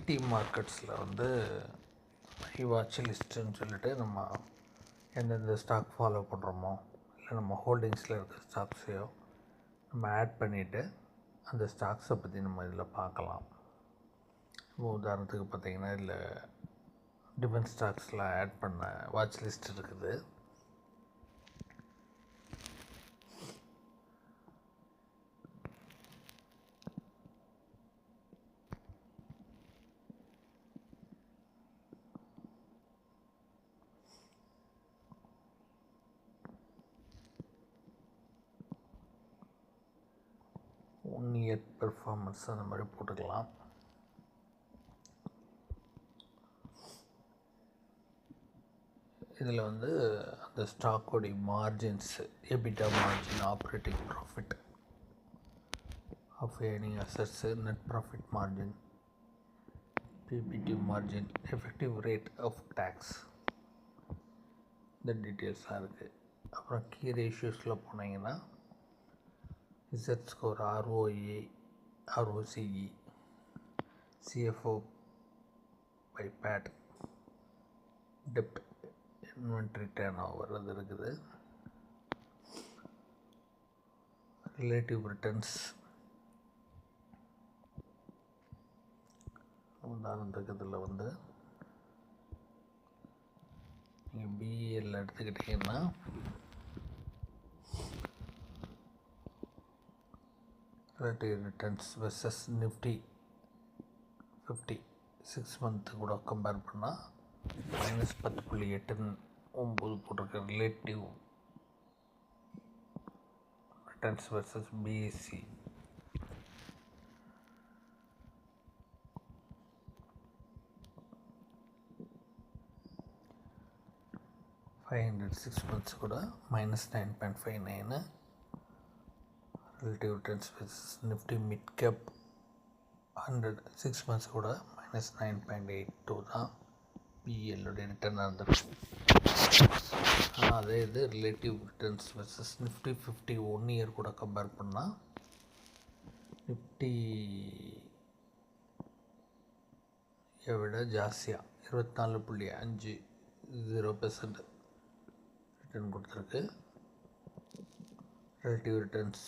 ID மார்க்கெட்ஸில் வந்து watch லிஸ்ட்டுன்னு சொல்லிட்டு நம்ம எந்தெந்த ஸ்டாக் ஃபாலோ பண்ணுறோமோ இல்லை நம்ம ஹோல்டிங்ஸில் இருக்க ஸ்டாக்ஸையோ நம்ம ஆட் பண்ணிவிட்டு அந்த ஸ்டாக்ஸை பற்றி நம்ம இதில் பார்க்கலாம். உதாரணத்துக்கு பார்த்திங்கன்னா இதில் டிஃபென்ஸ் ஸ்டாக்ஸில் ஆட் பண்ண வாட்ச் லிஸ்ட் இருக்குது. ஒன் இயர் பெர்ஃபார்மன்ஸ் அந்த மாதிரி போட்டுக்கலாம். இதில் வந்து அந்த ஸ்டாக்கோடைய margins, EBITDA margin, operating profit, of earning assets, net profit margin, PBT margin, effective rate of tax, இந்த டீட்டெயில்ஸ்லாம் இருக்குது. அப்புறம் கீ ரேஷியோஸில் போனீங்கன்னா Z score, ROA, ROCE, CFO by PAT, டெப்ட், இன்வென்ட்ரி டர்ன் ஓவர் அது இருக்குது. ரிலேட்டிவ் ரிட்டர்ன்ஸ், உதாரணத்துக்கு இதில் வந்து நீங்கள் பிஎல் எடுத்துக்கிட்டிங்கன்னா relative returns versus Nifty 50 6 month கூட கம்பேர் பண்ணால் -10.89 போட்டிருக்க relative returns versus BSc. $500 6 months கூட -9.59. Relative returns versus Nifty mid cap 100 6 months கூட -9.82 தான் பிஎல்லுடைய ரிட்டர்னாக இருந்திருக்கு. ஆனால் அதே இது relative returns versus Nifty 50 1 year கூட கம்பேர் பண்ணால் நிஃப்டியை விட ஜாஸ்தியாக 24.50% ரிட்டர்ன் கொடுத்துருக்கு. Relative returns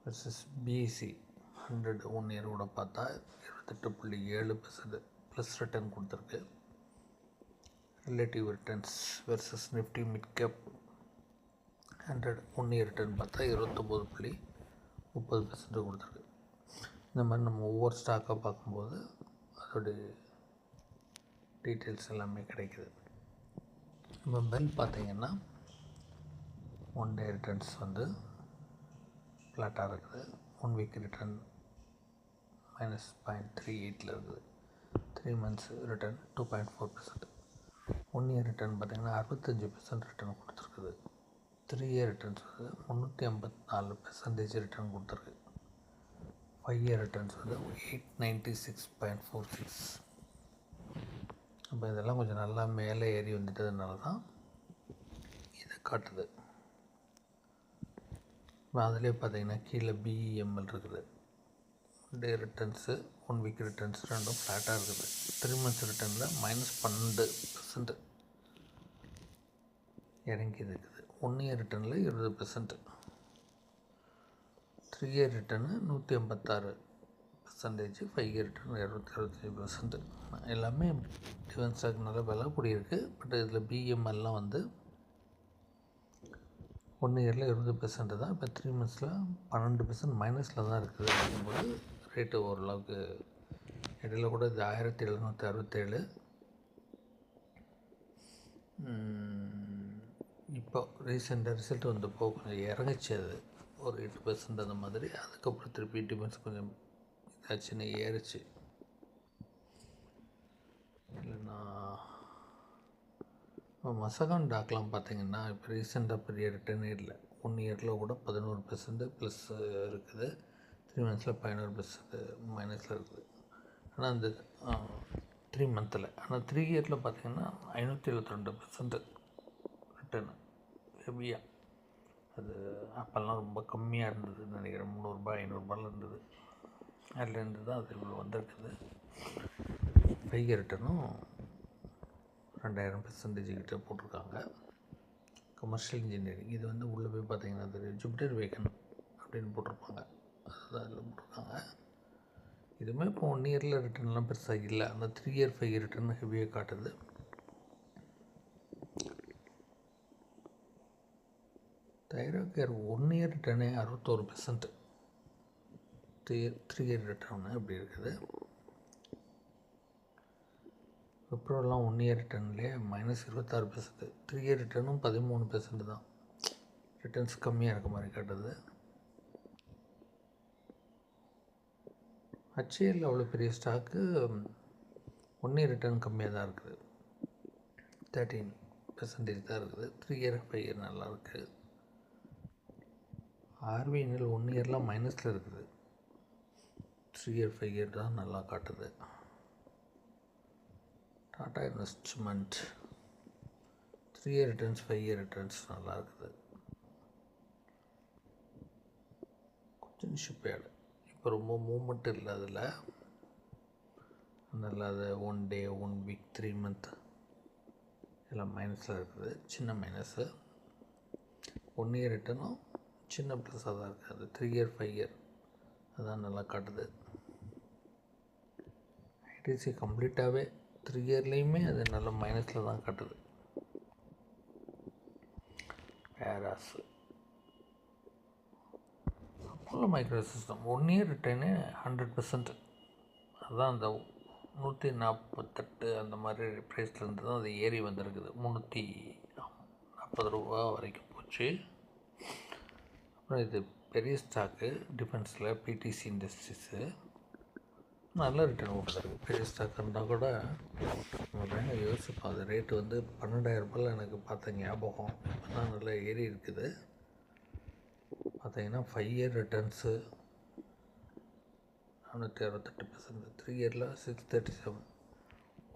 versus BSc 100 1 year கூட பார்த்தா 28.7% ப்ளஸ் ரிட்டர்ன் கொடுத்துருக்கு. Relative returns versus Nifty mid cap 100 1 year return பார்த்தா 29.30% கொடுத்துருக்கு. இந்த மாதிரி நம்ம ஒவ்வொரு ஸ்டாக்காக பார்க்கும்போது அதோடைய டீட்டெயில்ஸ் எல்லாமே கிடைக்குது. இப்போ பெல் பார்த்திங்கன்னா 1 டே ரிட்டர்ன்ஸ் வந்து ஃப்ளாட்டாக இருக்குது. 1 வீக் ரிட்டர்ன் -0.38 இருக்குது. 3 months ரிட்டர்ன் 2.4%. 1 இயர் ரிட்டர்ன் பார்த்திங்கன்னா 65% ரிட்டர்ன் கொடுத்துருக்குது. 3 இயர் ரிட்டர்ன்ஸ் வந்து 384% ரிட்டர்ன் கொடுத்துருக்கு. 5 இயர் ரிட்டர்ன்ஸ் வந்து 896.46. அப்போ இதெல்லாம் கொஞ்சம் நல்லா மேலே ஏறி வந்துட்டதுனால தான் இதை காட்டுது. அதிலே பார்த்திங்கன்னா கீழே பிஇஎம்எல் இருக்குது. டே ரிட்டர்ன்ஸு 1 வீக் ரிட்டர்ன்ஸ் ரெண்டும் ஃப்ளாட்டாக இருக்குது. 3 months ரிட்டர்னில் -12% இறங்கி இருக்குது. 1 இயர் ரிட்டர்னில் 20%. 3 இயர் ரிட்டர்னு 186%. 5 year return 225%. எல்லாமே டிஃபென்ஸ் ஸ்டாக் நல்லா விலை கூடியிருக்கு. பட் இதில் பிஎம்எல்லாம் வந்து 1 இயரில் 20% தான். இப்போ 3 monthsல 12% மைனஸில் தான் இருக்குது. அப்படிங்கும்போது ரேட்டு ஓரளவுக்கு இடையில கூட இது 1767. இப்போ ரீசெண்டாக ரிசல்ட் வந்தப்போ கொஞ்சம் இறங்குச்சு. அது ஒரு 8% அந்த மாதிரி. அதுக்கப்புறம் திருப்பி டிஃபென்ஸ் கொஞ்சம் இதாச்சுன்னு ஏறிச்சு. இல்லைன்னா மசகான் டாக்லாம் பார்த்திங்கன்னா இப்போ ரீசெண்டாக பெரிய ரிட்டர்னே இல்லை. 1 இயரில் கூட 11% ப்ளஸ் இருக்குது. 3 monthsல 11% மைனஸில் இருக்குது. ஆனால் அந்த 3 monthsல. ஆனால் 3 இயரில் பார்த்திங்கன்னா 572% ரிட்டர்னு ஹெவியாக. அது அப்போல்லாம் ரொம்ப கம்மியாக இருந்ததுன்னு நினைக்கிறேன். 300 500 இருந்தது. அதுலேருந்து தான் அது இவ்வளோ வந்திருக்குது. பைய ரிட்டனும் 2000% கிட்ட போட்டிருக்காங்க. கமர்ஷியல் இன்ஜினியரிங் இது வந்து உள்ளே போய் பார்த்தீங்கன்னா தெரியும், ஜூபிட்டர் வேகன் அப்படின்னு போட்டிருப்பாங்க. அதுதான் இதில் போட்டிருக்காங்க. இதுவுமே இப்போ 1 இயரில் ரிட்டர்ன்லாம் பெருசாக இல்லை. அந்த 3 இயர் 5 இயர் ரிட்டர்ன் ஹெவியாக காட்டுது. தைரோகேர் 1 இயர் ரிட்டர்னே 61%. 3 இயர் ரிட்டர்னு அப்படி இருக்குது. விப்ரோலாம் 1 இயர் ரிட்டர்ன்லேயே -26%. 3 இயர் ரிட்டர்னும் 13% தான். ரிட்டர்ன்ஸ் கம்மியாக இருக்க மாதிரி காட்டுது. HCL அவ்வளோ பெரிய ஸ்டாக்கு 1 இயர் ரிட்டர்ன் கம்மியாக தான் இருக்குது. 13% தான் இருக்குது. 3 இயர் 5 இயர் நல்லாயிருக்கு. RVNL 1 இயர்லாம் மைனஸில் இருக்குது. 3 இயர் 5 இயர் தான் நல்லா காட்டுது. Tata investment 3 year returns 5 year returns நல்லா இருக்குது. கொச்சின் ஷிப்யார்டு இப்போ ரொம்ப மூமெண்ட் இல்லை. அதில் அதனால் அது 1 டே 1 வீக் 3 மந்த் எல்லாம் மைனஸில் இருக்குது. சின்ன மைனஸு. 1 இயர் ரிட்டர்னும் சின்ன ப்ளஸ்ஸாக தான் இருக்குது. அது 3 இயர் 5 இயர் அதான் நல்லா காட்டுது. ஐடிசி கம்ப்ளீட்டாகவே 3 இயர்லேயுமே அது நல்ல மைனஸில் தான் காட்டுது. Paras Apollo micro system 1 year return 100%. அதுதான் அந்த 148 அந்த மாதிரி ப்ரைஸ்லேருந்து தான் அது ஏறி வந்திருக்குது. 340 ரூபா வரைக்கும் போச்சு. அப்புறம் இது பெரிய ஸ்டாக்கு டிஃபென்ஸில் பிடிசி இண்டஸ்ட்ரீஸு நல்ல ரிட்டர்ன் கொடுத்துருக்கு. பெரிய ஸ்டாக் இருந்தால் கூட நம்ம வேலை யோசிப்போம். அது ரேட்டு வந்து 12,000 ரூபாயில் எனக்கு பார்த்த ஞாபகம். இப்போ தான் நல்லா ஏறி இருக்குது. பார்த்தீங்கன்னா 5 இயர் ரிட்டர்ன்ஸு 468%. 3 இயரில் 637.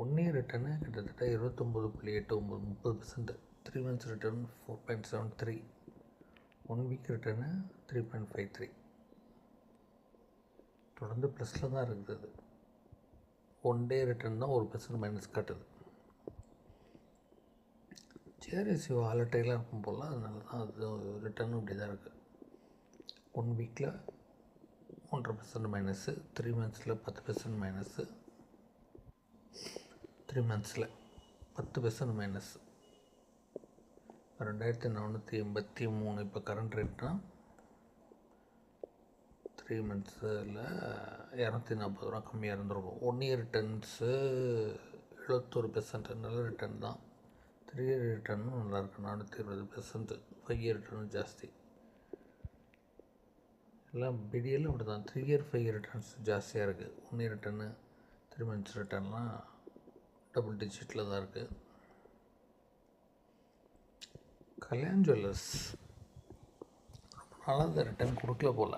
1 இயர் ரிட்டர்னு கிட்டத்தட்ட 29.89 30%. 3 மந்த்ஸ் ரிட்டர்ன் 4.73. 1 week return 3.53. தொடர்ந்து ப்ளஸில் தான் இருக்குது. 1 டே ரிட்டர்ன் தான் 1% மைனஸ் காட்டுது. ஜேஆர்எஸ்சி வாலட்டைலாக இருக்கும் போல், அதனால தான் அது ரிட்டர்னும் இப்படி தான் இருக்குது. 1 வீக்கில் 1.5% மைனஸு, 3 மந்த்ஸில் 10% மைனஸு, 3 மந்த்ஸில் 10% மைனஸ். 2483 இப்போ கரண்ட் ரேட்னா 3 மந்த்ஸில் 240 ரூபா கம்மியாக இருந்துருக்கும். 1 இயர் ரிட்டர்ன்ஸு 71% நல்ல ரிட்டர்ன் தான். 3 இயர் ரிட்டர்னும் நல்லாயிருக்கு 420%. 5 இயர் ரிட்டர்னும் ஜாஸ்தி. எல்லாம் பிடிஎல் அப்படி தான். 3 இயர் 5 இயர் ரிட்டர்ன்ஸ் ஜாஸ்தியாக இருக்குது. 1 இயர் ரிட்டர்னு 3 மந்த்ஸ் ரிட்டர்ன்லாம் டபுள் டிஜிட்டில் தான் இருக்குது. கல்யாண் ஜுவல்லர்ஸ் ரொம்ப நாளாக ரிட்டர்ன் கொடுக்கல போல்.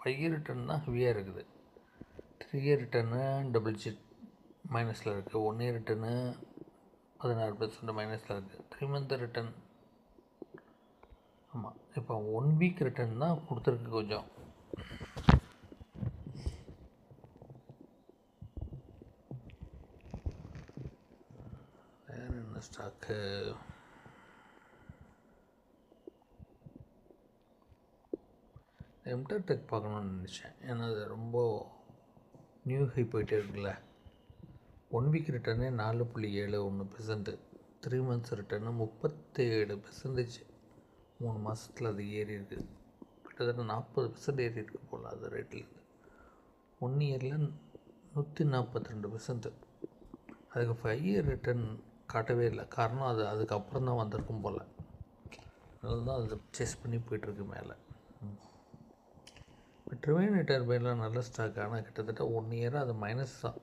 5 இயர் ரிட்டர்ன் தான் ஹெவியாக இருக்குது. 3 இயர் ரிட்டர்னு டபுள் டிஜிட் மைனஸில் இருக்குது. 1 இயர் ரிட்டர்னு 16% மைனஸில் இருக்குது. 3 மந்த் ரிட்டர்ன் ஆமாம் இப்போ 1 வீக் ரிட்டர்ன் தான் கொடுத்துருக்கு கொஞ்சம். வேறு என்ன ஸ்டாக்கு? எம்டெக் பார்க்கணுன்னு நினச்சேன். ஏன்னா அது ரொம்ப நியூ ஹை போயிட்டே இருக்குல்ல. 1 வீக் ரிட்டர்னே 4.71%. 3 months return 37%. 3 மாதத்தில் அது ஏறி இருக்குது. கிட்டத்தட்ட 40% ஏறி இருக்குது போல் அது ரேட்டில். 1 இயரில் 142%. அதுக்கு 5 இயர் ரிட்டர்ன் காட்டவே இல்லை. காரணம் அது அதுக்கப்புறம் தான் வந்திருக்கும் போல். அதனால தான் அது சேஸ் பண்ணி போய்ட்டுருக்கு மேலே. ட்ரிவைன் டர்பைன்லாம் நல்ல ஸ்டாக். ஆனால் கிட்டத்தட்ட 1 இயராக அது மைனஸ் தான்.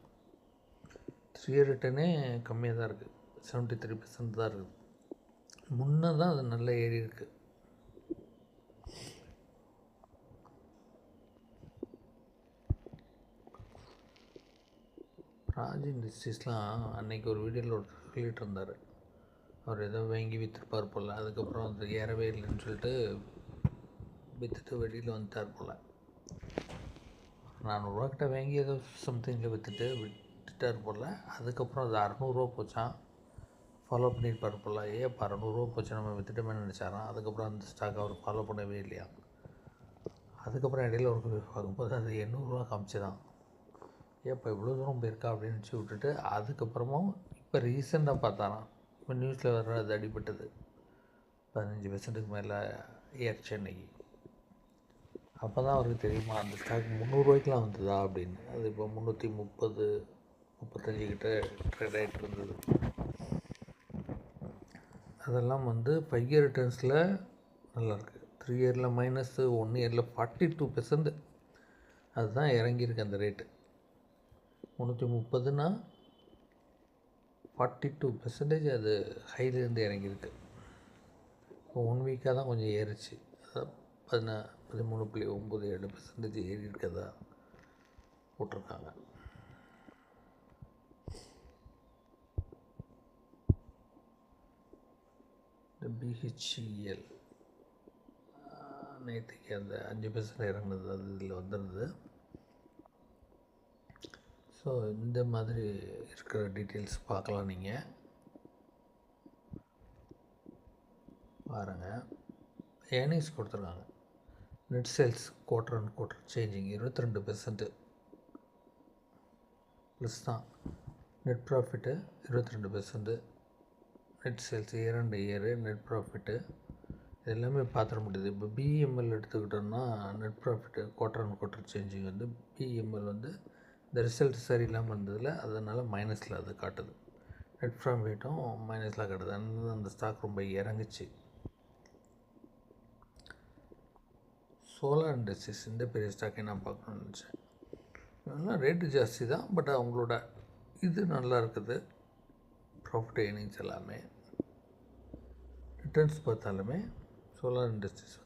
3 இயர் ரிட்டர்னே கம்மியாக தான் இருக்குது. 73% தான் இருக்குது. முன்னே தான் அது நல்லா ஏறி இருக்குது. ராஜ் இண்டஸ்ட்ரீஸ்லாம் அன்றைக்கி ஒரு வீடியோவில் ஒருத்தர் சொல்லிகிட்டு இருந்தார். அவர் ஏதோ வாங்கி விற்றுருப்பார் போல். அதுக்கப்புறம் அது ஏறவே இல்லைன்னு சொல்லிட்டு விற்றுட்டு வெளியில் வந்துட்டார் போல். ₹400 கிட்ட வாங்கி ஏதோ சம்திங்கில் விட்டுட்டார் போல். அதுக்கப்புறம் அது ₹600 போச்சான். ஃபாலோ பண்ணியிருப்பார் போல். இப்போ ₹600 போச்சு நம்ம விற்றுட்டோமே நினச்சாராம். அதுக்கப்புறம் அந்த ஸ்டாக் அவர் ஃபாலோ பண்ணவே இல்லையா. அதுக்கப்புறம் இடையில ஒரு பார்க்கும்போது அது ₹800 காமிச்சுதான். ஏப்பா இவ்வளோ தூரம் போயிருக்கா அப்படின்னு நினச்சி விட்டுட்டு அதுக்கப்புறமும் இப்போ ரீசெண்டாக பார்த்தாராம். இப்போ நியூஸில் வர்ற அது அடிபட்டது 15% மேலே ஏர் சென்னைக்கு. அப்போ தான் அவருக்கு தெரியுமா அந்த ஸ்டாக் ₹300 வந்ததா அப்படின்னு. அது இப்போ 330 35 கிட்ட ட்ரேட் ஆகிட்டு இருந்தது. அதெல்லாம் 5 இயர் ரிட்டர்ன்ஸில் நல்லாயிருக்கு. 3 இயரில் மைனஸு, 1 இயரில் 42%. அதுதான் இறங்கியிருக்கு அந்த ரேட்டு. 330னா 42% அது ஹைலேருந்து இறங்கியிருக்கு. இப்போ 1 வீக்காக தான் கொஞ்சம் ஏறிச்சு. அதான் 13.97% ஏறி இருக்கதா போட்டிருக்காங்க. இந்த BHEL நேற்றுக்கு அந்த 5% இறங்குனது அது இதில் வந்துடுது. ஸோ இந்த மாதிரி இருக்கிற டீட்டெயில்ஸ் பார்க்கலாம். நீங்கள் பாருங்கள். ஏர்னிங்ஸ் கொடுத்துருக்காங்க. Net sales quarter and quarter changing 22% plus தான். Net profit 22%. Net sales year and year, net profit இது எல்லாமே பார்த்துட முடியுது. இப்போ BEML எடுத்துக்கிட்டோம்னா net profit quarter and quarter changing BEML இந்த ரிசல்ட் சரியில்லாமல் இருந்ததில் அதனால் மைனஸில் அது காட்டுது. நெட் ப்ராஃபிட்டும் மைனஸில் காட்டுது. அதனால அந்த ஸ்டாக் ரொம்ப இறங்குச்சு. சோலார் இண்டஸ்ட்ரீஸ் இந்த பெரிய ஸ்டாக்கை நான் பார்க்கணும்னு நினச்சேன். இதெல்லாம் ரேட்டு ஜாஸ்தி தான், பட் அவங்களோட இது நல்லா இருக்குது. ப்ராஃபிட் ஏர்னிங்ஸ் எல்லாமே ரிட்டர்ன்ஸ் பார்த்தாலுமே சோலார் இண்டஸ்ட்ரீஸ்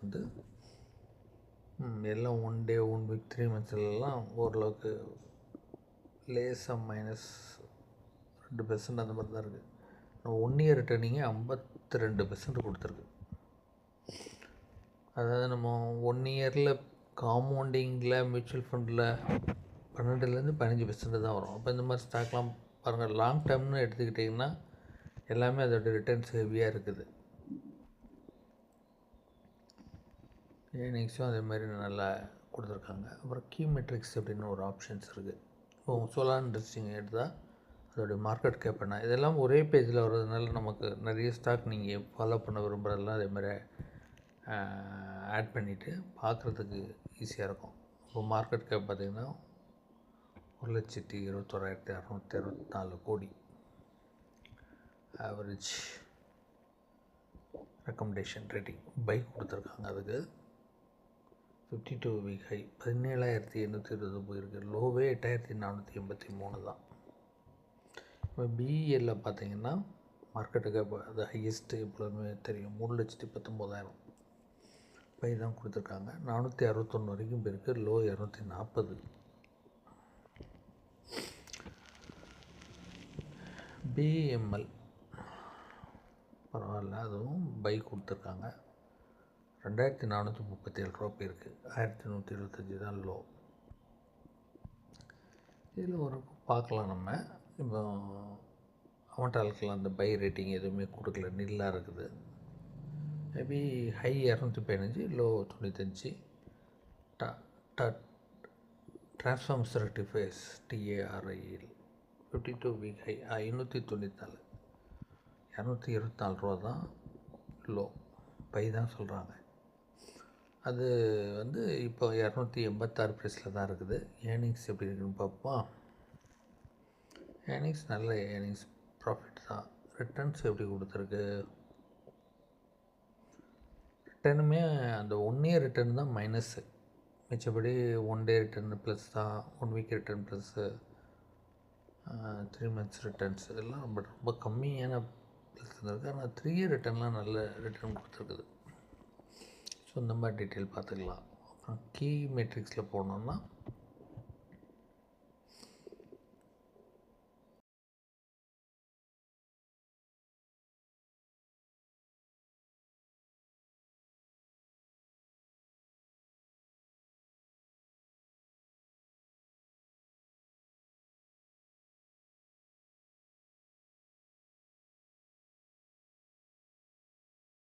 எல்லாம் 1 டே 1 வீக் 3 மந்த்ஸ்லாம் ஓரளவுக்கு லேசாக மைனஸ் 2% அந்த மாதிரி தான் இருக்குது. 1 இயர் ரிட்டர்னிங்கே 52% கொடுத்துருக்கு. அதாவது நம்ம 1 இயரில் காம்பவுண்டிங்கில் மியூச்சுவல் ஃபண்டில் 12% 15% தான் வரும். அப்போ இந்த மாதிரி ஸ்டாக்லாம் பாருங்கள், லாங் டேர்ம்னு எடுத்துக்கிட்டிங்கன்னா எல்லாமே அதோடய ரிட்டர்ன்ஸ் ஹெவியாக இருக்குது. ஏர்னிங்ஸும் அதே மாதிரி நல்லா கொடுத்துருக்காங்க. அப்புறம் கீ மெட்ரிக்ஸ் அப்படின்னு ஒரு ஆப்ஷன்ஸ் இருக்குது. இப்போ சோலார் இண்டஸ்ட்ரிங்க எடுத்தால் அதோடைய மார்க்கெட் கேப் என்ன, இதெல்லாம் ஒரே பேஜில் வர்றதுனால நமக்கு நிறைய ஸ்டாக் நீங்கள் ஃபாலோ பண்ண விரும்புகிறதெல்லாம் அதே மாதிரி ஆட் பண்ணிவிட்டு பார்க்குறதுக்கு ஈஸியாக இருக்கும். இப்போ மார்க்கெட் கேப் பார்த்திங்கன்னா 1,21,664 கோடி. ஆவரேஜ் ரெக்கமெண்டேஷன் ரேட்டிங் பை கொடுத்துருக்காங்க. அதுக்கு 52 வீக் ஹை 17,820 போயிருக்கு. லோவே 8,483 தான். இப்போ BEL பார்த்திங்கன்னா மார்க்கெட்டு கேப் அது ஹையஸ்ட்டு எப்பொழுதுமே தெரியும் 3,19,000 பை தான் கொடுத்துருக்காங்க. 461 வரைக்கும் போயிருக்கு. லோ 240. BEML பரவாயில்ல, அதுவும் பை கொடுத்துருக்காங்க. 2,437 போயிருக்கு. 1,125 தான் லோ. இதில் ஒரு பார்க்கலாம் நம்ம. இப்போ அவன்டாலுக்கெல்லாம் அந்த பை ரேட்டிங் எதுவுமே கொடுக்கல, நில்லாக இருக்குது. Maybe high 215, low 95. Transformers rectifiers TARIL 52 week high 594, 224 தான் லோ. பை தான் சொல்கிறாங்க. அது இப்போ 286 ப்ரைஸில் தான் இருக்குது. ஏர்னிங்ஸ் எப்படி இருக்குன்னு பார்ப்போம். ஏர்னிங்ஸ் நல்ல ஏர்னிங்ஸ், ப்ராஃபிட் தான். ரிட்டர்ன்ஸ் எப்படி கொடுத்துருக்கு, ரிட்டர்னுமே அந்த 1 இயர் ரிட்டர்ன் தான் மைனஸ்ஸு. மிச்சப்படி 1 டே ரிட்டர்ன் ப்ளஸ் தான், 1 week return plus, 3 months returns இதெல்லாம் ரொம்ப கம்மியான ப்ளஸ் இருக்குது. ஆனால் 3 இயர் ரிட்டர்ன்லாம் நல்ல ரிட்டர்ன் கொடுத்துருக்குது. ஸோ இந்த மாதிரி டீட்டெயில் பார்த்துக்கலாம். அப்புறம் கீ மெட்ரிக்ஸில் போனோம்னா